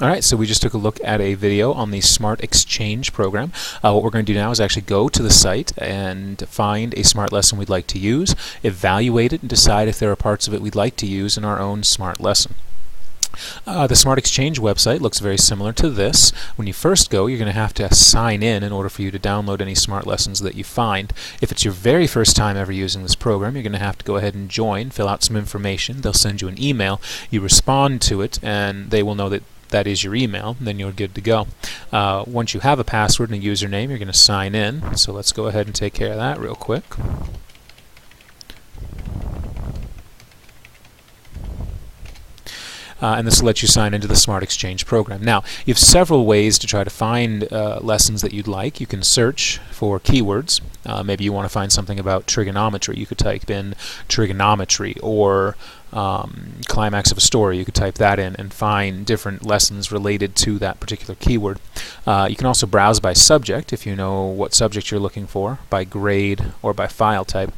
Alright, so we just took a look at a video on the Smart Exchange program. What we're going to do now is actually go to the site and find a smart lesson we'd like to use, evaluate it, and decide if there are parts of it we'd like to use in our own smart lesson. The Smart Exchange website looks very similar to this. When you first go, you're going to have to sign in order for you to download any smart lessons that you find. If it's your very first time ever using this program, you're going to have to go ahead and join, fill out some information. They'll send you an email. You respond to it, and they will know that that is your email, and then you're good to go. Once you have a password and a username, you're going to sign in. So let's go ahead and take care of that real quick. And this will let you sign into the Smart Exchange program. Now, you have several ways to try to find lessons that you'd like. You can search for keywords. Maybe you want to find something about trigonometry. You could type in trigonometry, or climax of a story. You could type that in and find different lessons related to that particular keyword. You can also browse by subject if you know what subject you're looking for, by grade, or by file type.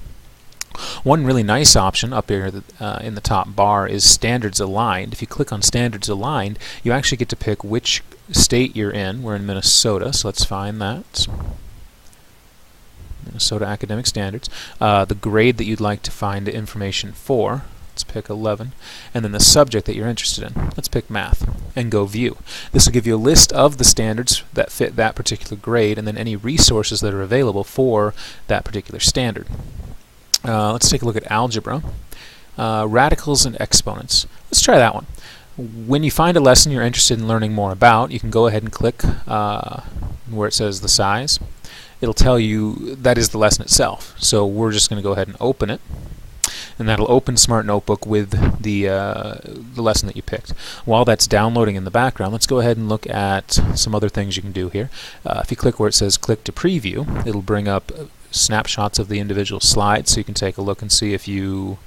One really nice option up here in the top bar is Standards Aligned. If you click on Standards Aligned, you actually get to pick which state you're in. We're in Minnesota, so let's find that. Minnesota Academic Standards. The grade that you'd like to find information for. Let's pick 11. And then the subject that you're interested in. Let's pick math and go view. This will give you a list of the standards that fit that particular grade, and then any resources that are available for that particular standard. Let's take a look at algebra. Radicals and exponents. Let's try that one. When you find a lesson you're interested in learning more about, you can go ahead and click where it says the size. It'll tell you that is the lesson itself. So we're just going to go ahead and open it, and that'll open Smart Notebook with the lesson that you picked. While that's downloading in the background, let's go ahead and look at some other things you can do here. If you click where it says click to preview, it'll bring up snapshots of the individual slides, so you can take a look and see if you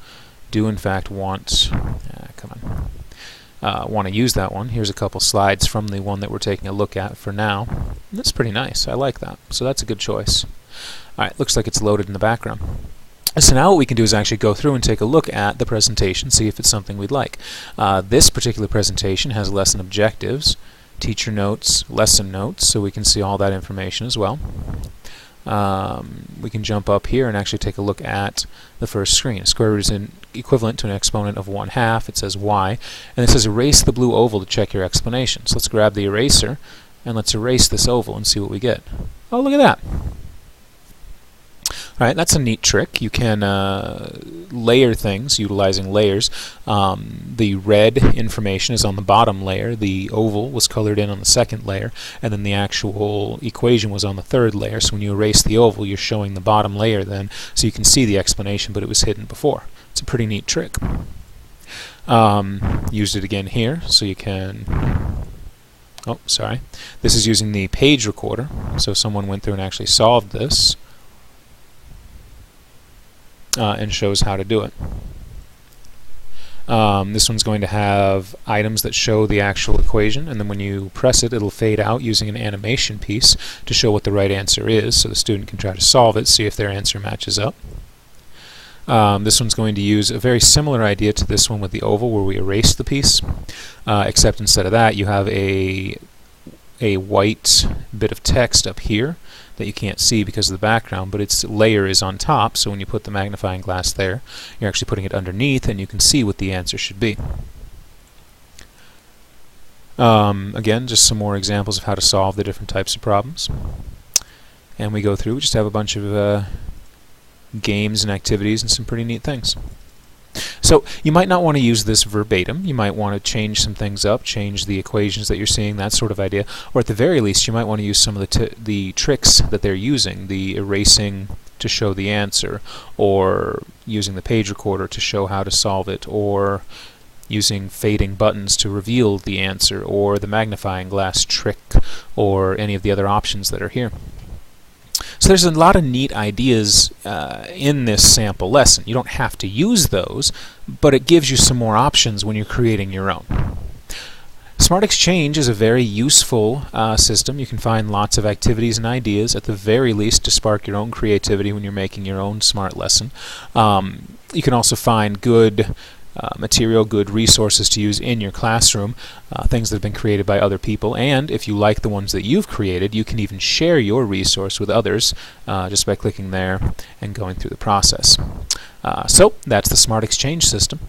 do in fact want want to use that one. Here's a couple slides from the one that we're taking a look at for now. That's pretty nice. I like that. So that's a good choice. Alright, looks like it's loaded in the background. So now what we can do is actually go through and take a look at the presentation, see if it's something we'd like. This particular presentation has lesson objectives, teacher notes, lesson notes, so we can see all that information as well. We can jump up here and actually take a look at the first screen. A square root is equivalent to an exponent of 1/2. It says y, and it says erase the blue oval to check your explanation. So let's grab the eraser and let's erase this oval and see what we get. Oh, look at that. Alright, that's a neat trick. You can layer things utilizing layers. The red information is on the bottom layer, the oval was colored in on the second layer, and then the actual equation was on the third layer. So when you erase the oval, you're showing the bottom layer then, so you can see the explanation, but it was hidden before. It's a pretty neat trick. Used it again here, so you can... Oh, sorry. This is using the page recorder, so someone went through and actually solved this. And shows how to do it. This one's going to have items that show the actual equation, and then when you press it, it'll fade out using an animation piece to show what the right answer is, so the student can try to solve it, see if their answer matches up. This one's going to use a very similar idea to this one with the oval, where we erase the piece, except instead of that you have a white bit of text up here that you can't see because of the background, but its layer is on top, so when you put the magnifying glass there, you're actually putting it underneath and you can see what the answer should be. Again, just some more examples of how to solve the different types of problems. And we go through, we just have a bunch of games and activities and some pretty neat things. So you might not want to use this verbatim. You might want to change some things up, change the equations that you're seeing, that sort of idea. Or at the very least, you might want to use some of the tricks that they're using, the erasing to show the answer, or using the page recorder to show how to solve it, or using fading buttons to reveal the answer, or the magnifying glass trick, or any of the other options that are here. So there's a lot of neat ideas in this sample lesson. You don't have to use those, but it gives you some more options when you're creating your own. Smart Exchange is a very useful system. You can find lots of activities and ideas, at the very least, to spark your own creativity when you're making your own smart lesson. You can also find good material, good resources to use in your classroom, things that have been created by other people, and if you like the ones that you've created, you can even share your resource with others just by clicking there and going through the process. So that's the Smart Exchange system.